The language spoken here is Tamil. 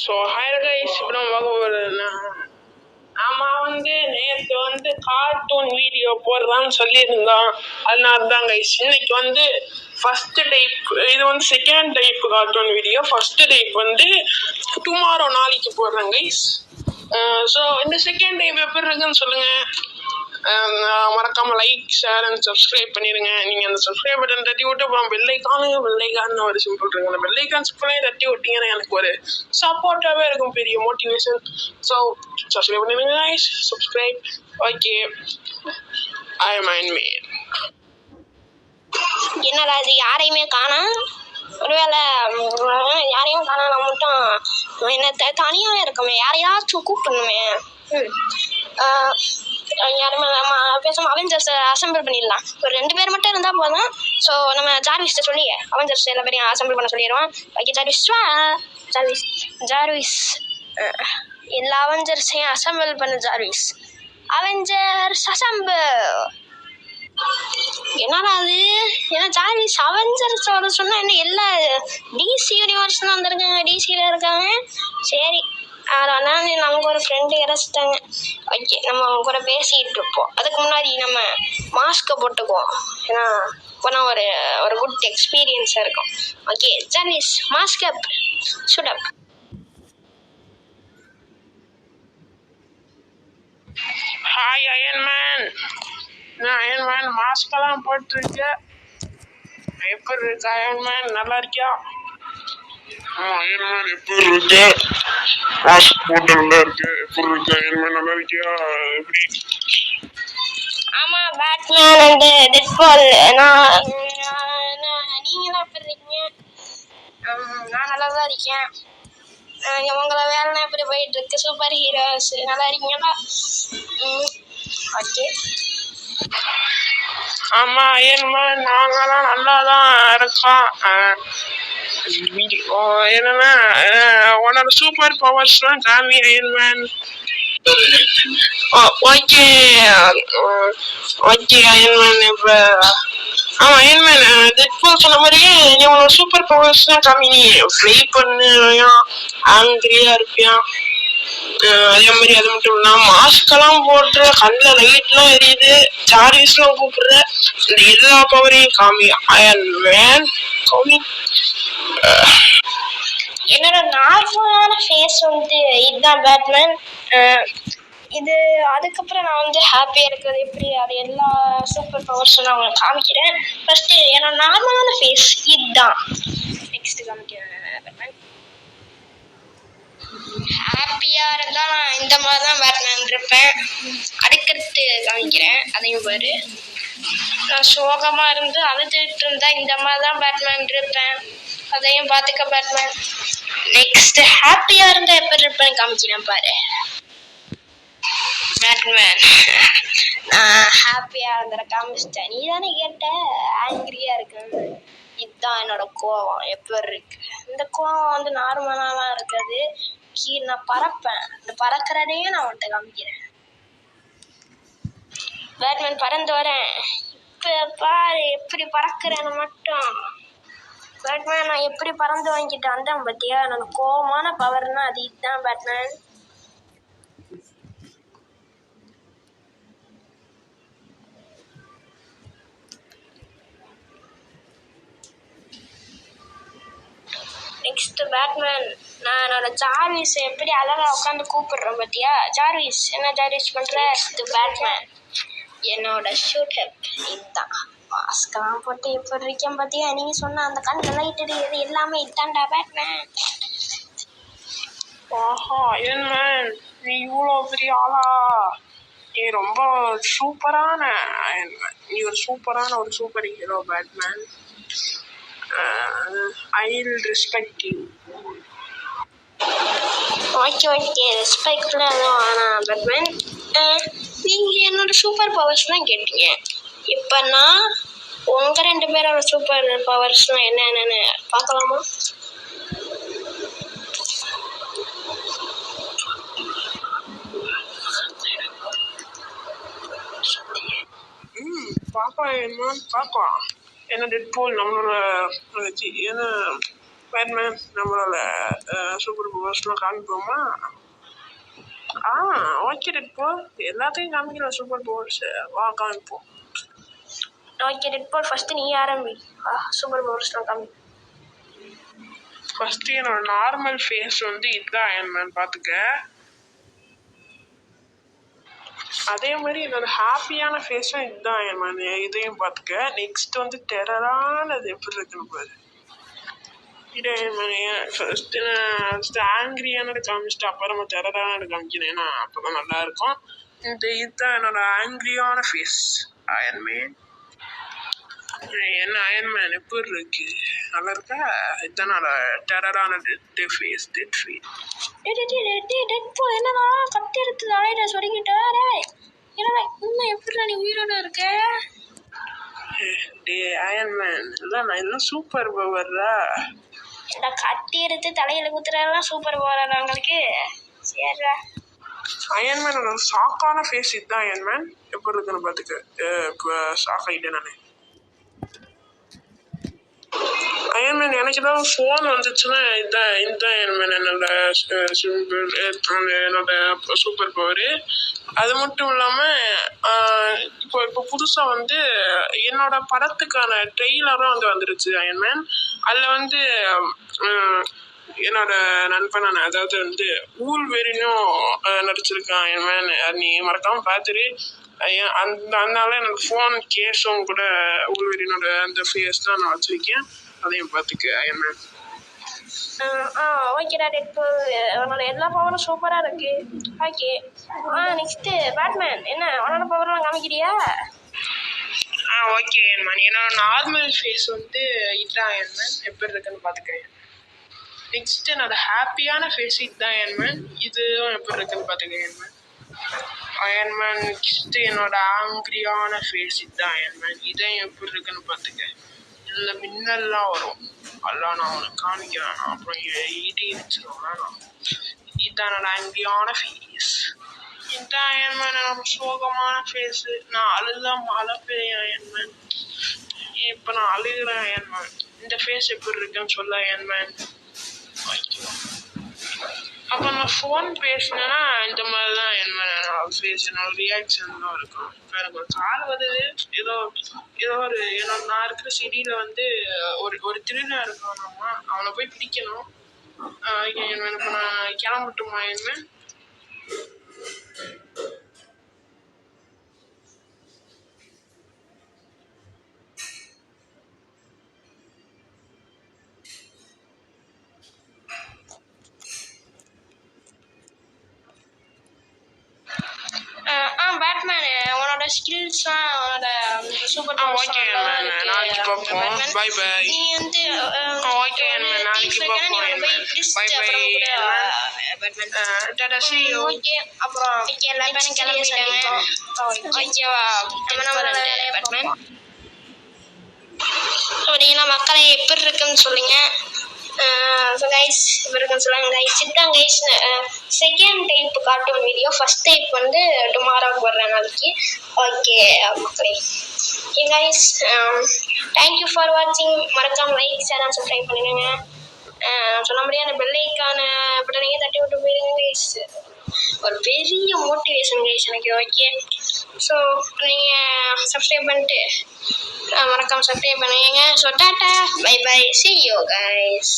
ஸோ ஹாய் கைஸ், இப்போ நம்ம பார்க்க போகிறதுன்னா நேற்று கார்ட்டூன் வீடியோ போடுறான்னு சொல்லியிருந்தான். அதனால தான் கைஸ் இன்னைக்கு ஃபர்ஸ்ட் டைப், இது second type cartoon video. First type tomorrow நாளைக்கு போடுறேன் கைஸ். ஸோ இந்த செகண்ட் டைப் எப்படி இருக்குன்னு சொல்லுங்கள். மறக்காம லைக், ஷேர் அண்ட் சப்ஸ்கிரைப் பண்ணிடுங்க. நீங்கள் அந்த சப்ஸ்கிரைப் பட்டன் தட்டி விட்டு அப்புறம் பெல்லைக்கான்னு ஒரு சிம்பிள் இருக்கு. அந்த பெல்லைக்கான் சிம்பிளே தட்டி விட்டீங்கன்னா எனக்கு ஒரு சப்போர்ட்டாகவே இருக்கும், பெரிய மோட்டிவேஷன். ஸோ சப்ஸ்கிரைப் பண்ணிடுங்க guys. Subscribe. Okay, I am Iron Man. என்னடா இது யாரையுமே காணோம்? ஒருவேளை யாரையும் காணாம மட்டும் என்ன தனியாவே இருக்கமே, யாரையாச்சும் கூப்பிடணுமே. யாருமே பேசாம அவெஞ்சர்ஸ் அசம்பிள் பண்ணிடலாம். ஒரு 2 பேர் மட்டும் இருந்தா போதும். ஸோ நம்ம ஜார்விஸ்ட சொல்லி அவெஞ்சர்ஸ் எல்லா பேரையும் அசம்பிள் பண்ண சொல்லிடுவோம். ஓகே ஜார்விஸ் எல்லா அவெஞ்சர்ஸையும் அசம்பிள் பண்ண. Avengers assemble. என்னடா அது, ஏன்னா ஜார்விஸ் அவெஞ்சர்ஸோட சொன்னா என்ன, எல்லா டிசி யூனிவர்ஸ் தான் வந்திருக்காங்க, டிசியில இருக்காங்க. சரி, அதனால் நமக்கு ஒரு ஃப்ரெண்டு கிடைச்சிட்டாங்க. ஓகே, நம்ம அவங்க கூட பேசிகிட்டு இருப்போம். அதுக்கு முன்னாடி நம்ம மாஸ்கை போட்டுக்குவோம், ஏன்னா இப்போனா ஒரு குட் எக்ஸ்பீரியன்ஸாக இருக்கும். Okay Jarvis, mask up, shoot up. Hi Iron Man. நான் அயன் மேன் மாஸ்கெல்லாம் போட்டிருக்கேன். எப்படி இருக்கு அயன் மேன்? நல்லா இருக்கியா? அயன் மேன் எப்படி இருக்கு? மாஸ்க் போட்டு நல்லா இருக்கு. எப்படி இருக்கு அயன் மேன்? நல்லா இருக்கியா? எப்படி? ஆமா, பேட்மேன் அண்ட் டெட்பால். நீங்களாம் எப்படி இருக்கீங்க? நான் நல்லா தான் இருக்கேன். உங்களை வேலைனா எப்படி போயிட்டு இருக்கு? சூப்பர் ஹீரோஸ் நல்லா இருக்கீங்களா? ஓகே. ஆமா அயன் மேன், நாங்கெல்லாம் நல்லா தான் இருக்கோம். என்னன்னா உன்னோட சூப்பர் பவர்ஸ்லாம் காமி Iron Man. Okay okay Iron Man. இப்போ ஆமா அயன் மேன், டெட்பூல் சொன்ன மாதிரியே நீ உன்னோட சூப்பர் பவர்ஸ்லாம் காமி. நீ ஃப்ளை பண்ணுவியா, ஆங்கிரியா இருப்பியா, அதே மாதிரி அது மட்டும் இல்லாம மாஸ்கெல்லாம் போடுற, கண்ணில் லைட்லாம் எரியுது, சார்ஜஸ்லாம் கூப்பிடுற, இந்த எல்லா பவரையும் காமி அயன் மேன். காமி. என்னோட நார்மலான ஃபேஸ் இதுதான் பேட்மேன். இது அதுக்கப்புறம் நான் ஹாப்பியாக இருக்கிறது எப்படி, அது எல்லா சூப்பர் பவர்ஸும் நான் உங்களுக்கு காமிக்கிறேன். ஃபர்ஸ்ட் என்னோட நார்மலான ஃபேஸ் இதுதான். நெக்ஸ்ட் காமிக்கிறேன் பேட்மேன். ஹாப்பியாக இருந்தால் நான் இந்த மாதிரி தான் பேட்மேன் இருப்பேன். அடுக்கடுத்து காமிக்கிறேன், அதையும் பாரு. நான் சோகமாக இருந்து அழுதுட்டு இருந்தால் இந்த மாதிரி தான் பேட்மேன் இருப்பேன், அதையும் பார்த்துக்க பேட்மேன். நெக்ஸ்ட் ஹாப்பியாக இருந்தால் எப்படி இருப்பேன்னு காமிக்கிறேன் பாரு பேட்மேன். நான் ஹாப்பியாக இருந்த காமிச்சிட்டேன். நீ தானே கேட்ட ஆங்கிரியாக இருக்குன்னு. இதுதான் என்னோட கோவம் எப்படி இருக்கு. இந்த கோவம் நார்மலாலாம் இருக்காது. நான் பறப்பேன், இந்த பறக்கிறதையும் நான் உன்கிட்ட காமிக்கிறேன். பேட்மேன் பறந்து வரேன். இப்போ பாரு எப்படி பறக்கிறேன்னு மட்டும். பேட்மேன் நான் எப்படி பறந்து வாங்கிட்டு வந்தேன் பத்தியா? என்னோட கோவமான பவர்னா அது இதுதான் பேட்மேன். நெக்ஸ்ட் பேட்மேன், நான் என்னோட ஜார்விஸ் எப்படி அழகா உட்காந்து கூப்பிடுறேன் பத்தியா? ஜார்விஸ், என்ன ஜார்விஸ் பண்ற? இது பேட்மேன். என்னோட ஷூட் அப் இதுதான். மாஸ்கெல்லாம் போட்டு எப்படி இருக்கேன் பார்த்தியா? நீங்கள் சொன்ன அந்த கண்ணில் லைட் எரியுது எல்லாமே இதான்டா பேட்மேன். ஆஹா அயன் மேன், நீ இவ்வளோ பெரிய ஆளா? நீ ரொம்ப சூப்பரான அயன் மேன். நீ ஒரு சூப்பரான ஒரு super hero Batman. I will respect you. Okay ரெஸ்பெக்ட்லாம் எதுவும் வேணாம் பேட்மேன். நீங்கள் என்னோட சூப்பர் பவர்ஸ்லாம் கேட்டீங்க. இப்போ நான் உங்கள் 2 பேரோட சூப்பர் பவர்ஸ்லாம் என்னென்னு பார்க்கலாமா? பார்க்கலாம் என்னன்னு பார்க்கலாம். ஏன்னா டெட்பூல் நம்மளோட ஏன்னா பேட்மேன் நம்மளோட சூப்பர் பவர்ஸ்லாம் காமிப்போமா? ஓகே டெட்போல், எல்லாத்தையும் காமிக்கிற சூப்பர் பவர்ஸ் வா காமிப்போம். ஓகே டெட்போல், ஃபர்ஸ்ட் நீ ஆரம்பி. சூப்பர் பவர்ஸ்லாம் காமி. ஃபர்ஸ்ட் என்னோட நார்மல் ஃபேஸ் வந்து இதுதான் அயன்மேன் பார்த்துக்க. அதே மாதிரி என்னோட ஹாப்பியான ஃபேஸும் இதுதான் அயன்மேன், இதையும் பார்த்துக்க. நெக்ஸ்ட் வந்து டெரரானது எப்படி இருக்குன்னு பாரு. இது ஃபர்ஸ்ட் ஆங்கிரியானது காமிச்சிட்டு அப்புறமா டெரரானது காமிக்கிறேன், ஏன்னா அப்பதான் நல்லா இருக்கும். இதுதான் என்னோட ஆங்கிரியான ஃபேஸ் அயன்மேன். என்ன அயன்மேன் எப்படி இருக்கு, நல்லா இருக்கா? இதுதான் டெரரான டெட் ஃபேஸ். டெட்போல் என்னடா கத்தி எடுத்து தலையில சொருகிட்ட? என்னடா இன்னும் எப்படி நீ உயிரோட இருக்க? அயன்மேன் இல்லை, நான் எல்லாம் சூப்பர் பவர்ரா. கத்தி எடுத்து தலையில குத்துறதெல்லாம் சூப்பர் பவர் உங்களுக்கு. சரிடா. அயன்மேனோட ஷாக்கான ஃபேஸ் இதுதான் அயன்மேன், எப்படி இருக்குன்னு பார்த்துக்க. இப்போ ஷாக் ஆகிட்டேன் நான். அயன்மேன் எனக்கு ஏதாவது ஃபோன் வந்துச்சுன்னா இதுதான் அயன்மேன் என்னோட என்னோட சூப்பர் பவர். அது மட்டும் இல்லாமல் இப்போ புதுசாக வந்து என்னோட படத்துக்கான ட்ரெய்லரும் வந்து வந்துருச்சு அயன்மேன். அதில் வந்து என்னோட நண்பனான, அதாவது வந்து ஊல்வெரினும் நடிச்சிருக்கான் அயன்மேன். நீ மறக்காமல் பார்த்துரு. அதனால என்னோட ஃபோன் கேஸும் கூட ஊல்வெரினோட அந்த ஃபேஸ் தான் நான் வச்சிருக்கேன், அதையும் பார்த்துக்க அயன்மேன். ஓகேடா டெட்போல், உன்னோட எல்லா பவரும் சூப்பராக இருக்கு. ஓகே. நெக்ஸ்ட்டு பேட்மேன், என்ன உன்னோட பவர்லாம் காமிக்கிறியா? ஓகே அயன்மேன், என்னோட நார்மல் ஃபேஸ் வந்து இதுதான் அயன்மேன், எப்படி இருக்குன்னு பார்த்துக்கிறேன். நெக்ஸ்ட் என்னோட ஹாப்பியான ஃபேஸ் இதுதான் அயன்மேன், இதுவும் எப்படி இருக்குன்னு பார்த்துக்கிறேன் அயன்மேன். நெக்ஸ்ட் என்னோட ஆங்கிரியான ஃபேஸ் இதுதான் அயன்மேன், இதையும் எப்படி இருக்குன்னு பார்த்துக்க. இதில் மின்னல்லாம் வரும், அதெல்லாம் நான் உனக்கு காமிக்கிறேன், அப்புறம் இடி வச்சிருவேன். இதுதான் என்னோட ஆங்கிரியான ஃபேஸ். இதுதான் அயன்மேன் என்னோட சோகமான ஃபேஸு. நான் அழுதான் மழை பெய்யும் அயன்மேன். இப்போ நான் அழுகிறேன் அயன்மேன். இந்த ஃபேஸ் எப்படி இருக்குன்னு சொல்ல அயன்மேன். அப்போ நான் ஃபோன் பேசினேன்னா இந்த மாதிரி தான் என்னோட ஃபேஸ், என்னோட ரியாக்ஷன் தான் இருக்கும். இப்போ எனக்கு ஒரு கால் வருது, ஏதோ ஒரு நான் இருக்கிற சிட்டியில் வந்து ஒரு திருவிழா இருக்கும், அவனை போய் பிடிக்கணும். இப்போ நான் கிளம்பட்டுமா அயன்மேன்? பேட்மேன், உன்னோட ஸ்கில்ஸ்லாம் உன்னோட சூப்பர் ஓகே நாளைக்கு பார்ப்போம். Bye bye. நீ வந்து ஓகே நாளைக்கு பார்ப்போம். Bye bye. Tata see you. Okay. அப்புறம் எல்லா பேரும் கிளம்பிட்டாங்க. ஓகேவா பேட்மேன்? அப்படின்னா மக்களை எப்படி இருக்குன்னு சொல்லுங்க. ஸோ கைஸ் இப்போ இருக்குன்னு சொல்லுவாங்க கைஸ். இதுதான் guys second type cartoon video. First type வந்து டுமாரோக்கு வர்ற நாளைக்கு. ஓகே மக்களே. ஓகே கைஸ், தேங்க்யூ ஃபார் வாட்சிங். மறக்காம லைக் ஷேர் அண்ட் சப்ஸ்கிரைப் பண்ணுங்க. சொன்ன முடியாத பெல்லைக்கான பட்டனையே தட்டி விட்டு போயிருங்க கைஸ். ஒரு பெரிய மோட்டிவேஷன் கைஸ் எனக்கு. ஓகே, ஸோ நீங்கள் சப்ஸ்கிரைப் பண்ணிட்டு மறக்காம சப்ஸ்கிரைப் பண்ணுவீங்க. So tata bye bye, see you guys.